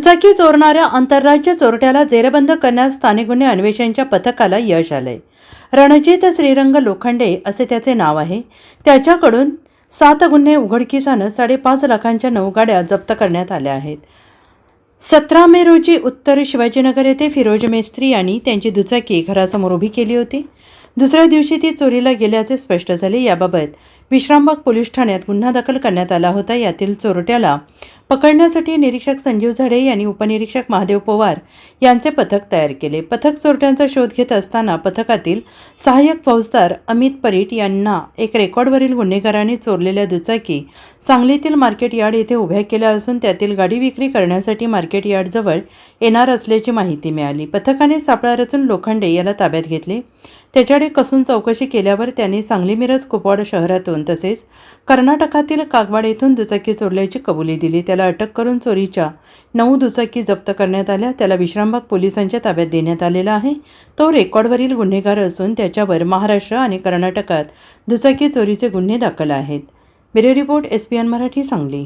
दुचाकी चोरणाऱ्या आंतरराज्य चोरट्याला जेरबंद करण्यास स्थानिक गुन्हे अन्वेषणच्या पथकाला यश आलंय. रणजित श्रीरंग लोखंडे असे त्याचे नाव आहे. त्याच्याकडून 7 गुन्हे उघडकीस आणत 5.5 लाखांच्या 9 गाड्या जप्त करण्यात आल्या आहेत. 17 मे रोजी उत्तर शिवाजीनगर येथे फिरोज मेस्त्री यांनी त्यांची दुचाकी घरासमोर उभी केली होती. दुसऱ्या दिवशी ती चोरीला गेल्याचे स्पष्ट झाले. याबाबत विश्रामबाग पोलीस ठाण्यात गुन्हा दाखल करण्यात आला होता. यातील चोरट्याला पकडण्यासाठी निरीक्षक संजीव झाडे यांनी उपनिरीक्षक महादेव पवार यांचे पथक तयार केले. पथक चोरट्यांचा शोध घेत असताना पथकातील सहाय्यक फौजदार अमित परीट यांना एक रेकॉर्डवरील गुन्हेगारांनी चोरलेल्या दुचाकी सांगलीतील मार्केट यार्ड येथे उभ्या केल्या असून त्यातील गाडी विक्री करण्यासाठी मार्केट यार्डजवळ येणार असल्याची माहिती मिळाली. पथकाने सापळा रचून लोखंडे याला ताब्यात घेतले. त्याच्याकडे कसून चौकशी केल्यावर त्यांनी सांगली मिरज कुपवाड शहरातून तसेच कर्नाटकातील कागवाड येथून दुचाकी चोरल्याची कबुली दिली. त्याला अटक करून चोरीच्या 9 दुचाकी जप्त करण्यात आल्या. त्याला विश्रामबाग पोलिसांच्या ताब्यात देण्यात आलेला आहे. तो रेकॉर्डवरील गुन्हेगार असून त्याच्यावर महाराष्ट्र आणि कर्नाटकात दुचाकी चोरीचे गुन्हे दाखल आहेत. Bureau report SPN Marathi Sangli.